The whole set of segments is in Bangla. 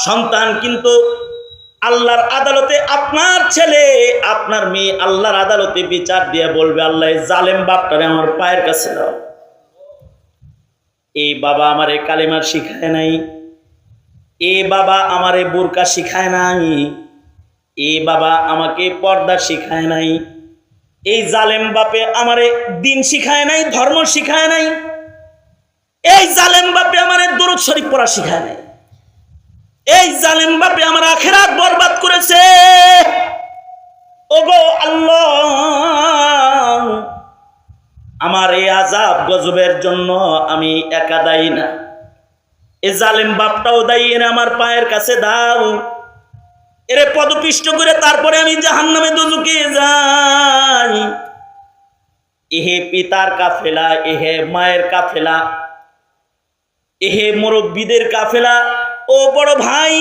সন্তান কিন্তু আল্লাহর আদালতে, আপনার ছেলে আপনার মেয়ে আল্লাহর আদালতে বিচার দিয়ে বলবে, আল্লাহ জালেম বাপটারে আমার পায়ের কাছে দাও। এই বাবা আমারে কালেমার শিখায় নাই, এ বাবা আমারে বোরকা শিখায় নাই, এ বাবা আমাকে পর্দা শিখায় নাই, এই জালেম বাপে আমারে দিন শিখায় নাই, ধর্ম শিখায় নাই, এই জালেম বাপে আমারে দুরূদ শরীফ পড়া শিখায় নাই, এই জালেম বাপে আমার আখিরাত বরবাদ করেছে। ওগো আল্লাহ, আমার এই আযাব গজবের জন্য আমি একা দায়ী না, এ জালেম বাপটাও দায়ী, এর আমার পায়ের কাছে দাও, এরে পদপিষ্ট করে তারপরে আমি জাহান্নামে দোজখে যাই। এহে পিতার কাফেলা, এহে মায়ের কাফেলা, এহে মুরব্বীদের কাফেলা। ও বড় ভাই,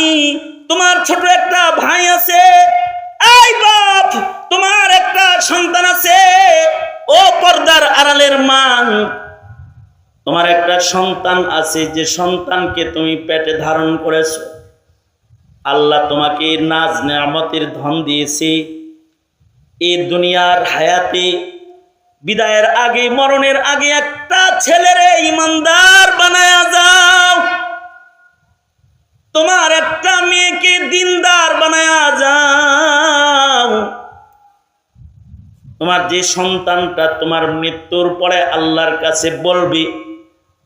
তোমার ছোট একটা ভাই আছে, এই বাপ তোমার একটা সন্তান আছে, ও পর্দার আড়ালের মা, তোমার একটা সন্তান আছে, যে সন্তানকে তুমি পেটে ধারণ করেছো। আল্লাহ তোমাকে নাজ নেয়ামতের ধন দিয়েছে, এই দুনিয়ার হায়াতে বিদায়ের আগে, মরণের আগে একটা ছেলেরে ইমানদার বানায়া যাও, তোমার একটা মেয়েকে দিনদার বানায়া যাও। তোমার যে সন্তানটা তোমার মৃত্যুর পরে আল্লাহর কাছে বলবে,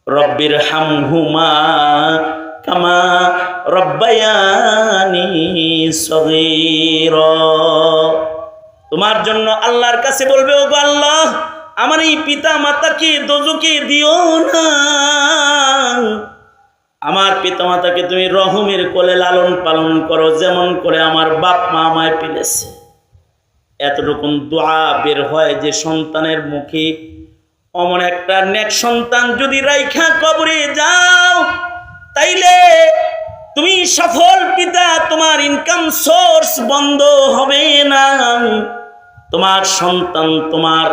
রব্বির হামহুমা কামা রব্বায়ানি সগীরা, তোমার জন্য আল্লাহর কাছে বলবে, ওগো আল্লাহ, আমার এই পিতা মাতাকে দোজখে দিও না, আমার পিতা মাতাকে তুমি রহমের কোলে লালন পালন করো, যেমন করে আমার বাপ মা আমায় পেলেছে। এতটুকুন দোয়া বের হয় যে সন্তানের মুখে। অমন একটা নেক সন্তান যদি রাইখা কবরে যাও, তাইলে তুমি সফল পিতা, তোমার ইনকাম সোর্স বন্ধ হবে না, তোমার সন্তান তোমার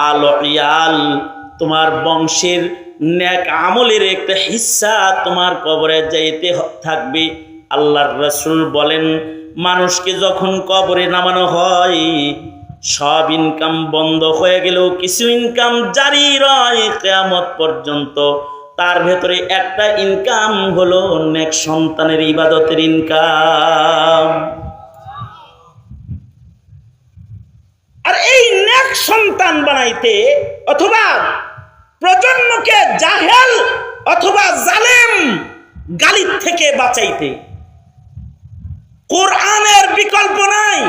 আলো ইয়াল, তোমার বংশের নেক আমলের একটা হিস্সা তোমার কবরে যাইতে থাকবে। আল্লাহর রাসূল বলেন, মানুষকে যখন কবরে নামানো হয়, সব ইনকাম বন্ধ হয়ে গেলেও কিছু ইনকাম জারি রয় কিয়ামত পর্যন্ত। তার ভেতরে একটা ইনকাম হলো নেক সন্তানের ইবাদতের ইনকাম। আর এই নেক সন্তান বানাইতে, অথবা প্রজন্মকে জাহেল অথবা জালেম গালির থেকে বাঁচাইতে কোরআনের বিকল্প নাই।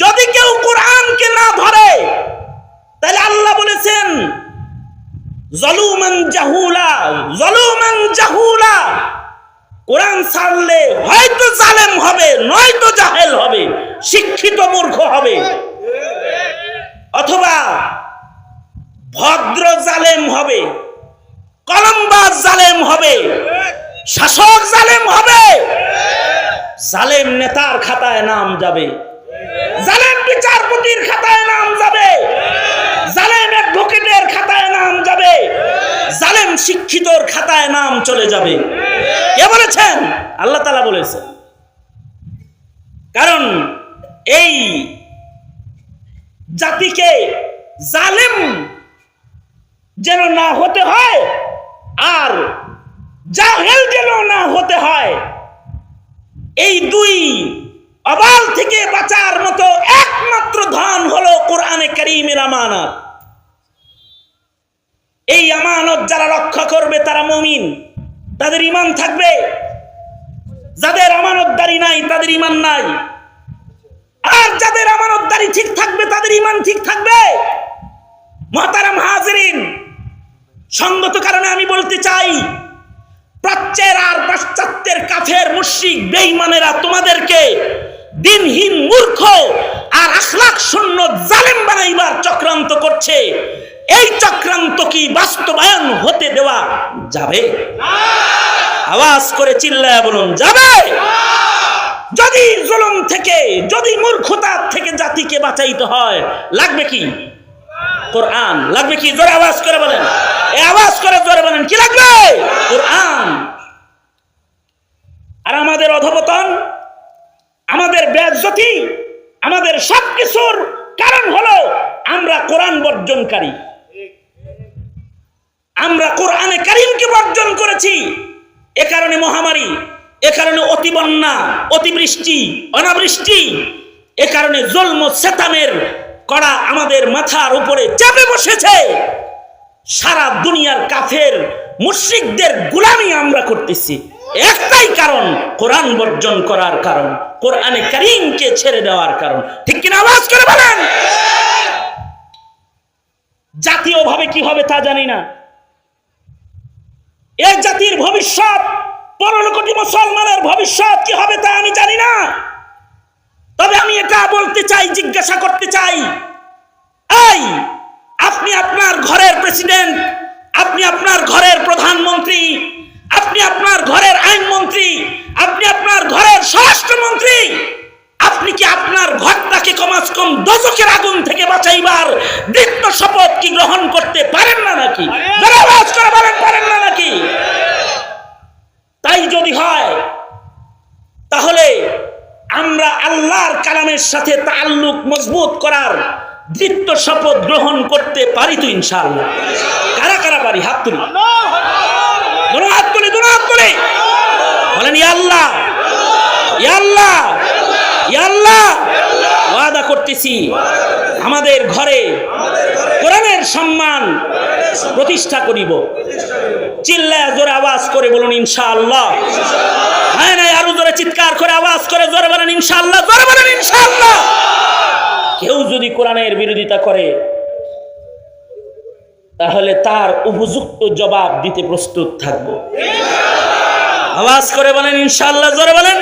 যদি কেউ কোরআনকে না ধরে, তাহলে আল্লাহ বলেছেন যালুমান জাহুলা, যালুমান জাহুলা, কোরআন ছাড়লে হয়তো জালেম হবে, নয়তো জাহেল হবে, শিক্ষিত মূর্খ হবে, অথবা ভদ্র জালেম হবে, কলমবাজ জালেম হবে, শাসক জালেম হবে, জালেম নেতার খাতায় নাম যাবে, জালেম বিচারপতির খাতায় নাম যাবে, জালেম অ্যাডভোকেটের খাতায় নাম যাবে, জালেম শিক্ষিতর খাতায় নাম চলে যাবে। কে বলেছেন? আল্লাহ তাআলা বলেছেন। কারণ এই জাতিকে জালেম যেন না হতে হয়, আর জাহেল যেন না হতে হয়, এই দুই অবাল থেকে বাঁচার মতো একমাত্র ধন হলো কোরআনে কারীমের আমানত। এই আমানত যারা রক্ষা করবে তারা মুমিন, তাদের ঈমান থাকবে। যাদের আমানতদারি নাই তাদের ঈমান নাই, আর যাদের আমানতদারি ঠিক থাকবে তাদের ঈমান ঠিক থাকবে। মুহতারাম হাজিরিন, সঙ্গত কারণে আমি বলতে চাই, প্রাচ্যের আর পাশ্চাত্যের কাফের মুশরিক বেঈমানেরা তোমাদেরকে দিনহীন, মূর্খ আর আখলাক শূন্য জালেম বানাইবার চক্রান্ত করছে। এই চক্রান্ত কি বাস্তবায়ন হতে দেওয়া যাবে? আওয়াজ করে চিল্লায়া বলুন, যাবে? যদি জুলুম থেকে, যদি মূর্খতা থেকে জাতিকে বাঁচাইতে হয়, লাগবে কি? কোরআন। লাগবে কি? জোরে আওয়াজ করে বলেন, এই আওয়াজ করে জোরে বলেন, কি লাগবে? কোরআন। অধপতন, আমাদের বেইজ্জতি, আমাদের সবকিছুর কারণ হলো আমরা কোরআন বর্জনকারী। আমরা কোরআনে কারীমকে বর্জন করেছি। এ কারণে মহামারী, এ কারণে অতি বন্যা, অতিবৃষ্টি, অনাবৃষ্টি, এ কারণে জুলম ও শয়তানের কড়া আমাদের মাথার উপরে চাপে বসেছে। সারা দুনিয়ার কাফের মুশরিকদের গোলামি আমরা করতেছি, একটাই কারণ, কোরআন বর্জন করার কারণ, কোরআনে কারীমকে ছেড়ে দেওয়ার কারণ। ঠিক কিনা? আওয়াজ করে বলেন। জাতীয়ভাবে কি হবে তা জানি না। এই জাতির ভবিষ্যৎ, 15 কোটি মুসলমানের ভবিষ্যৎ কি হবে তা আমি জানি না। তবে আমি এটা বলতে চাই, জিজ্ঞাসা করতে চাই, এই আপনি আপনার ঘরের প্রেসিডেন্ট, আপনি আপনার ঘরের প্রধানমন্ত্রী, আপনি আপনার ঘরের আইনমন্ত্রী, আপনি আপনার ঘরের স্বরাষ্ট্রমন্ত্রী, আপনি কি আপনার ঘরটাকে কমাস কম দোজখের আগুন থেকে বাঁচাইবার দৃঢ় শপথ কি গ্রহণ করতে পারেন না নাকি? যারা আওয়াজ করে বলেন, পারেন না নাকি? তাই যদি হয় তাহলে আমরা আল্লাহর কালামের সাথে তাআল্লুক মজবুত করার দৃঢ় শপথ গ্রহণ করতে পারি তো ইনশাআল্লাহ? কারা কারা পারি? হাত তুলি, দুনো হাত তুলি, দুনো হাত তুলি, বলেন ইয়া আল্লাহ, ইয়া আল্লাহ, ইয়া আল্লাহ। ওয়াদা করতেছি আমাদের ঘরে কোরআনের সম্মান প্রতিষ্ঠা করিব। চিল্লায় জোরে আওয়াজ করে বলুন ইনশাআল্লাহ। হ্যাঁ না, আরো জোরে চিৎকার করে আওয়াজ করে জোরে বলেন ইনশাআল্লাহ, জোরে বলেন ইনশাআল্লাহ। কেউ যদি কোরআনের বিরোধিতা করে তাহলে তার উপযুক্ত জবাব দিতে প্রস্তুত থাকবো। আওয়াজ করে বলেন ইনশাআল্লাহ, জোরে বলেন।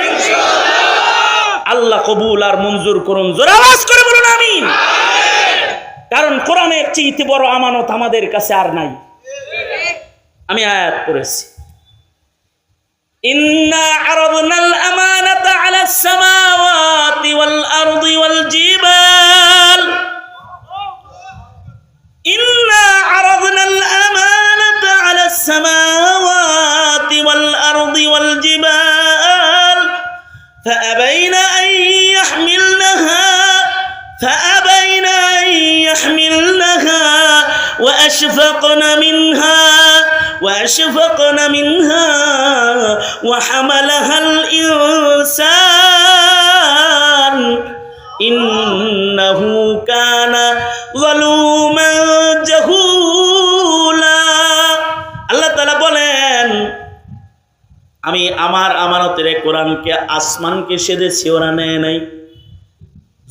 আল্লাহ কবুল আর মঞ্জুর করুন। জোরে আওয়াজ করে বলুন আমিন। কারণ কোরআনের চেয়ে বড় আমানত আমাদের কাছে আর নাই। আমি আয়াত পড়েছি, ইন্না আরাদনাল আমানাতা আলাস সামাওয়াতি ওয়াল আরদি ওয়াল জিবাল, ইন্না আরাদনাল আমানাতা আলাস সামাওয়াতি ওয়াল আরদি ওয়াল জিবাল فأبين أن يحملنها وأشفقن منها وحملها الإنسان إنه كان ظلوما جهولا। আল্লাহ তাআলা বলেন, আমি আমার আমানতের কোরআনকে আসমানকে সেধেছি, ওরা নেয় নাই।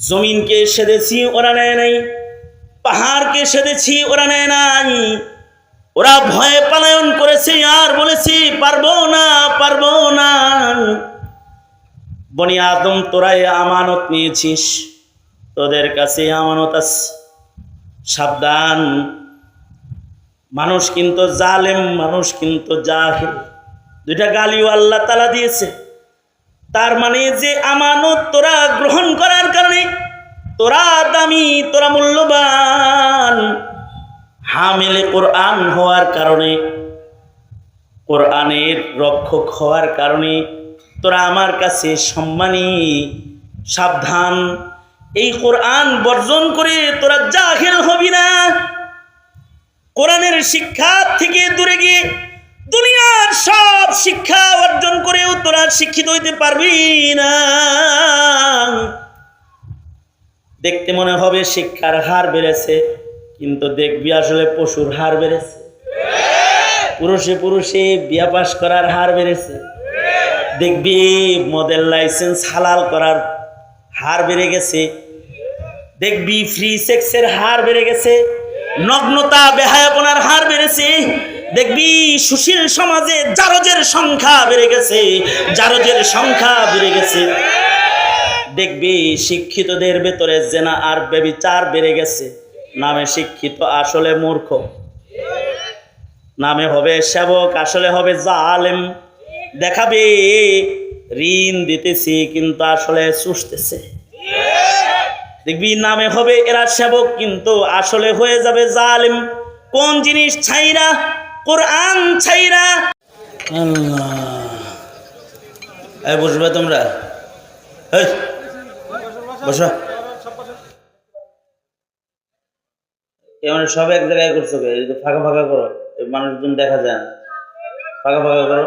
জমিনকে সেধেছি, ওরা নেয় নাই। পাহাড়কে সেধেছি, ওরা নেয় নাই। ওরা ভয়ে পলায়ন করেছে আর বলেছি পারবো না, পারবো না। বনি আদম, তোরা আমানত নিয়েছিস, তোদের কাছে আমানত আছে, সাবধান। মানুষ কিন্তু জালেম, মানুষ কিন্তু জাহিল। দুইটা গালিও আল্লাহ তাআলা দিয়েছে। তার মানে যে আমানত তোরা গ্রহণ করার কারণে তোরা দামি, তোরা মূল্যবান, হামিলে কোরআন হওয়ার কারণে, কোরআনের রক্ষক হওয়ার কারণে তোরা আমার কাছে সম্মানী। সাবধান, এই কোরআন বর্জন করে তোরা জাহিল হবি না। কোরআনের শিক্ষা থেকে দূরে গিয়ে দুনিয়ার সব শিক্ষা অর্জন করেও তোরা শিক্ষিত হইতে পারবি না। দেখতে মনে হবে শিক্ষার হার বেড়েছে, কিন্তু দেখবি আসলে পশুর হার বেড়েছে। পুরুষে পুরুষে বিয়া পাস করার হার বেড়েছে, দেখবি মদের লাইসেন্স হালাল করার হার বেড়ে গেছে, দেখবি ফ্রি সেক্সের হার বেড়ে গেছে, নগ্নতা বেহায়াপনার হার বেড়েছে, দেখবি সুশীল সমাজে জারজের সংখ্যা বেড়ে গেছে, জারজের সংখ্যা বেড়ে গেছে। দেখবি শিক্ষিতদের ভেতরে জেনা আর ব্যভিচার বেড়ে গেছে। নামে শিক্ষিত, আসলে মূর্খ। নামে হবে সেবক, আসলে হবে জালেম। দেখাবে ঋণ দিতেছি, কিন্তু আসলে চুষতেছে। দেখবি নামে হবে এরা সেবক, কিন্তু আসলে হয়ে যাবে জালেম। কোন জিনিস ছাইরা? কোরআন ছাইরা। আল্লাহ এই বসবে তোমরা, এই বসো। এমন সব এক জায়গায় করছো, ফাঁকা ফাঁকা করো, মানুষজন দেখা যায় না, ফাঁকা ফাঁকা করো।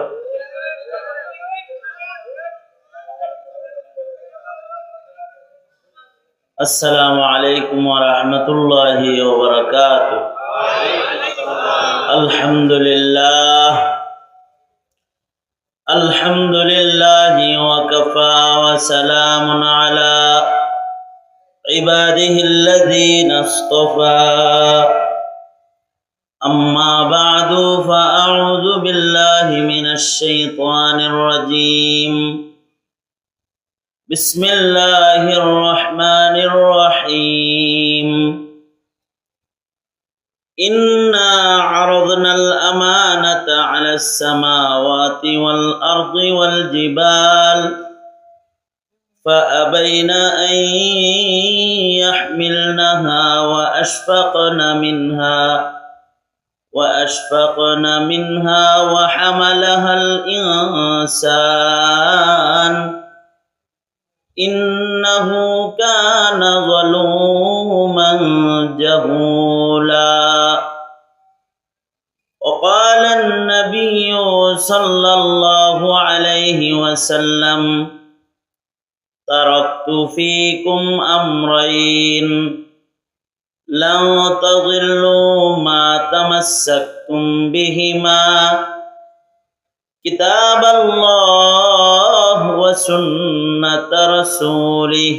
আসসালামু আলাইকুম ওয়া রাহমাতুল্লাহি ওয়া বারাকাতুহু। আলহামদুলিল্লাহ আলহামদুলিল্লাহি ওয়া কাফা ওয়া সালামুন আলা ইবাদিহিল্লাযীনা ইসতাফা। আম্মা বা'দু ফাআউযু বিল্লাহি মিনাশ শাইতানির রাজীম। বিসমিল্লাহির রহমানির রহিম। إنا عرضنا الأمانة على السماوات والأرض والجبال فأبين أن يحملنها وأشفقن منها وحملها الإنسان إنه كان ظلوما جهولا. وقال النبي صلى الله عليه وسلم تركت فيكم أمرين لن تضلوا ما تمسكتم بهما كتاب الله وسنة رسوله.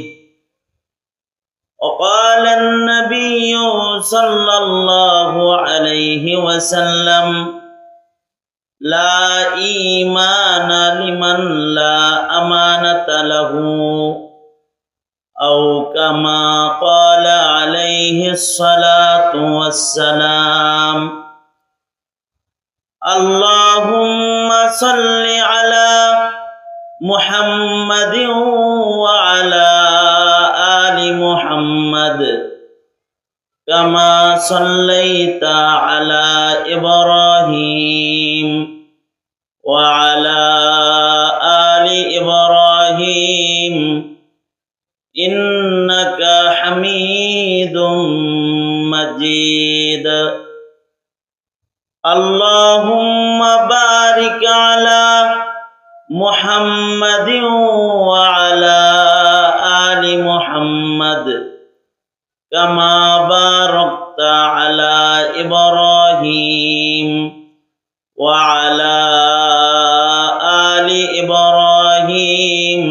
وقال النبي صلى الله عليه وسلم لا إيمان لمن لا أمانة له أو كما قال عليه الصلاة والسلام. اللهم صل على محمد وعلى آل محمد كما صليت على إبراهيم وعلى آل إبراهيم إنك حميد مجيد. اللهم بارك على محمد وعلى آل محمد كما باركت على إبراهيم وعلى آل إبراهيم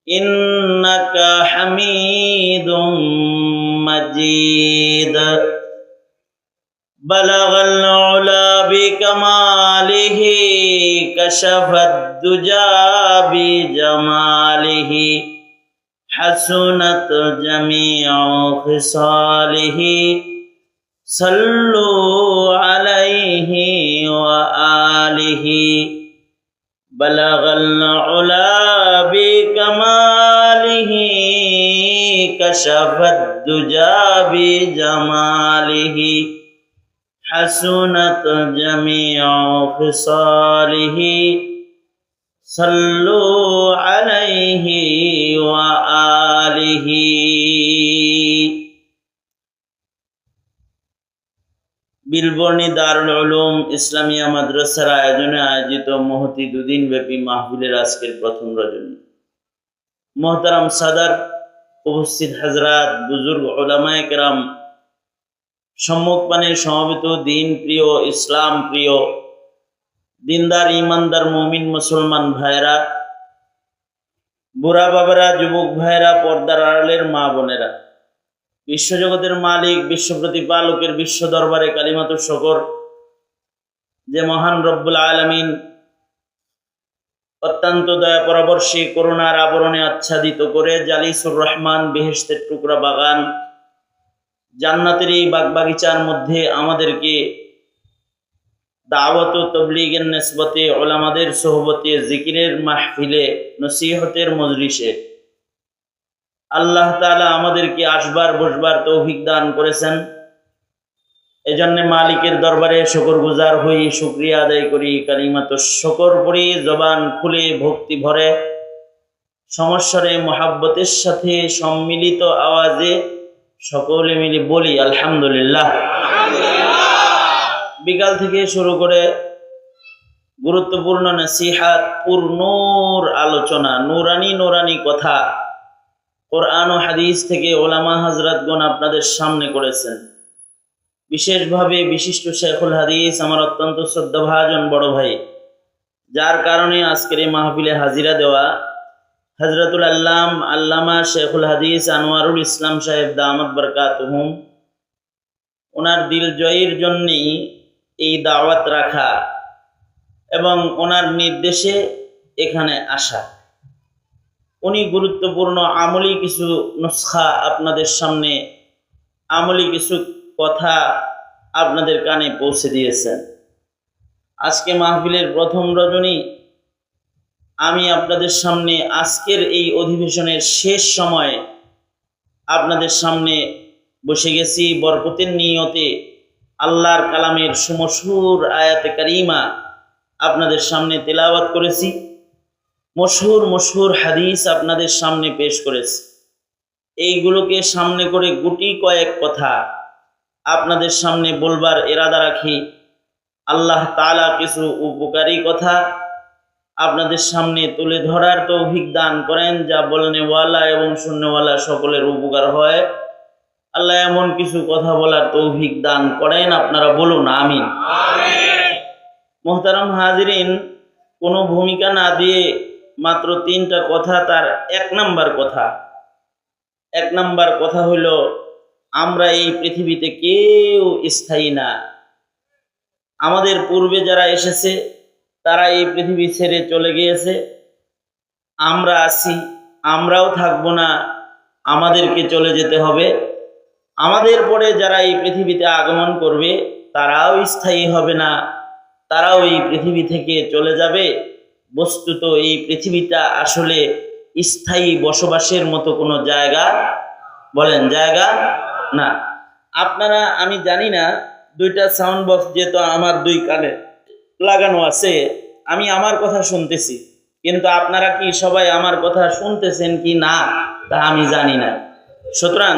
إنك حميد مجيد. بلغ العلا بكماله كشف الدجى بجماله حسنت جميع خصاله صلوا عليه وآله. بلغ العلا بكماله كشف الدجى بجماله حسنت جميع خصاله صلوا عليه وآله. বিলবর্ণী দারুল উলুম ইসলামিয়া মাদ্রাসার আয়োজনে আয়োজিত মহতি দুদিন ব্যাপী মাহফিলের আজকের প্রথম রজনী। মোহতারাম সাদার, উপস্থিত হাজরাত, বুজুর্গ উলামায়ে কেরাম, সম্মুখপানে সমবেত দিন প্রিয়, ইসলাম প্রিয়, দিনদার ইমানদার মুমিন মুসলমান ভাইরা, বুড়া বাবারা, যুবক ভাইরা, পর্দার আড়ালের মা বোনেরা, বিশ্বজগতের মালিক, বিশ্ব প্রতিপালকের বিশ্ব দরবারে কালিমাতু শুকর যে মহান রব্বুল আলামিন অত্যন্ত দয়া পরবর্ষী করুণার আবরণে আচ্ছাদিত করে জালিসুর রহমান বেহেশতের টুকরা বাগান জান্নাতের এই বাগবাগিচার মধ্যে আমাদেরকে দাওয়াত ও তাবলীগের নিসবতে, উলামাদের সোহবতে, জিকিরের মাহফিলে, নসিহতের মজলিসে আল্লাহ তাআলা আমাদেরকে আসবার বসবার তৌফিক দান করেছেন। এজন্য মালিকের দরবারে শুকরগুজার হই, শুকরিয়া আদায় করি, কালিমাত শুকর পড়ি, জবান খুলে ভক্তি ভরে সমস্বরে মোহাব্বতের সাথে সম্মিলিত আওয়াজে সকলে মিলে বলি আলহামদুলিল্লাহ। বিকাল থেকে শুরু করে গুরুত্বপূর্ণ নসিহাত, পূর্ণর আলোচনা, নুরানি কথা কোরআন ও হাদিস থেকে ওলামা হযরতগণ আপনাদের সামনে করেছেন। বিশেষভাবে বিশিষ্ট শেখুল হাদিস আমার অত্যন্ত শ্রদ্ধাভাজন বড় ভাই, যার কারণে আজকের এই মাহফিলে হাজিরা দেওয়া হযরতুল আল্লামা শেখুল হাদিস আনোয়ারুল ইসলাম সাহেব দামাত বরকাতুহুম, ওনার দিল জয়ের জন্যেই এই দাওয়াত রাখা এবং ওনার নির্দেশে এখানে আসা। উনি গুরুত্বপূর্ণ আমলি কিছু নুসখা আপনাদের সামনে, আমলি কিছু কথা আপনাদের কানে পৌঁছে দিয়েছেন। আজকে মাহফিলের প্রথম রজনী আমি আপনাদের সামনে আজকের এই অধিবেশনের শেষ সময় আপনাদের সামনে বসে গেছি বরকতের নিয়তে। আল্লাহর কালামের সুমশুর আয়াতে কারিমা আপনাদের সামনে তেলাওয়াত করেছি, মশহুর হাদিস আপনাদের সামনে পেশ করেছি। এইগুলোকে সামনে করে গুটি কয়েক কথা আপনাদের সামনে বলবার ইরাদা রাখি। আল্লাহ তাআলা কিছু উপকারী কথা আপনাদের সামনে তুলে ধরার তৌফিক দান করেন, যা বলনেওয়ালা এবং শুননেওয়ালা সকলের উপকার হয়। আল্লাহ এমন কিছু কথা বলার তৌফিক দান করেন, আপনারা বলুন আমিন। মোহতারাম হাজিরিন, কোনো ভূমিকা না দিয়ে মাত্র 3টা কথা। তার এক নাম্বার কথা হইল, আমরা এই পৃথিবীতে কেউ স্থায়ী না। আমাদের পূর্বে যারা এসেছে তারা এই পৃথিবী ছেড়ে চলে গিয়েছে। আমরা আছি, আমরাও থাকবো না, আমাদেরকে চলে যেতে হবে। আমাদের পরে যারা এই পৃথিবীতে আগমন করবে তারাও স্থায়ী হবে না, তারাও এই পৃথিবী থেকে চলে যাবে। বস্তুত এই পৃথিবীটা আসলে স্থায়ী বসবাসের মতো কোনো জায়গা, বলেন জায়গা না। আপনারা, আমি জানি না, 2টা সাউন্ড বক্স যেহেতু আমার 2 কানে লাগানো আছে, আমি আমার কথা শুনতেছি, কিন্তু আপনারা কি সবাই আমার কথা শুনতেছেন কি না তা আমি জানি না। সুতরাং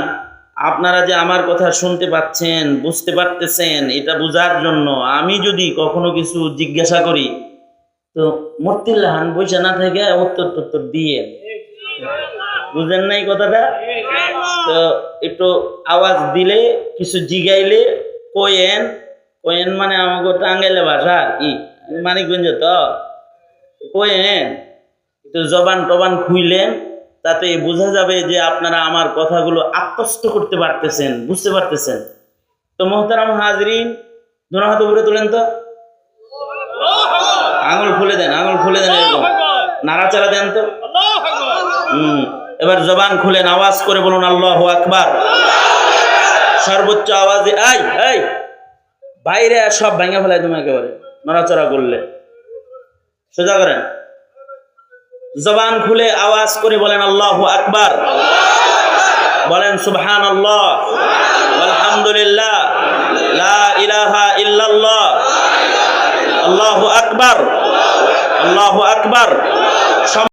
আপনারা যে আমার কথা শুনতে পাচ্ছেন, বুঝতে পারতেছেন, এটা বোঝার জন্য আমি যদি কখনো কিছু জিজ্ঞাসা করি তো মর্তিল্লাহান বসে না থেকে উত্তর দিয়ে, বুঝেন নাই কথাটা? তো একটু আওয়াজ দিলে, কিছু জিগাইলে কোয়েন মানে আমাকে টাঙ্গাইলে ভাষা আর কি, মানিকগঞ্জ তো কোয়েন, একটু জবান টবান খুইলেন, তাতে বোঝা যাবে যে আপনারা আমার কথাগুলো আত্মস্থ করতে পারতেছেন, বুঝতে পারতেছেন। তো মোহতারাম হাজরিন, দুনো হাত উপরে তোলেন তো, আঙুল খুলে দেন, এরকম নাড়াচাড়া দেন তো। এবার জবান খুলেন, আওয়াজ করে বলুন আল্লাহু আকবার। সর্বোচ্চ আওয়াজে, এই বাইরে সব ভাঙা ফেলাই তুমি একেবারে নড়াচড়া করলে। সোজা করেন, জবান খুলে আওয়াজ করে বলেন আল্লাহু আকবার, বলেন সুবহানাল্লাহ, আলহামদুলিল্লাহ, লা ইলাহা ইল্লাল্লাহ, আল্লাহু আকবার, আল্লাহু আকবার।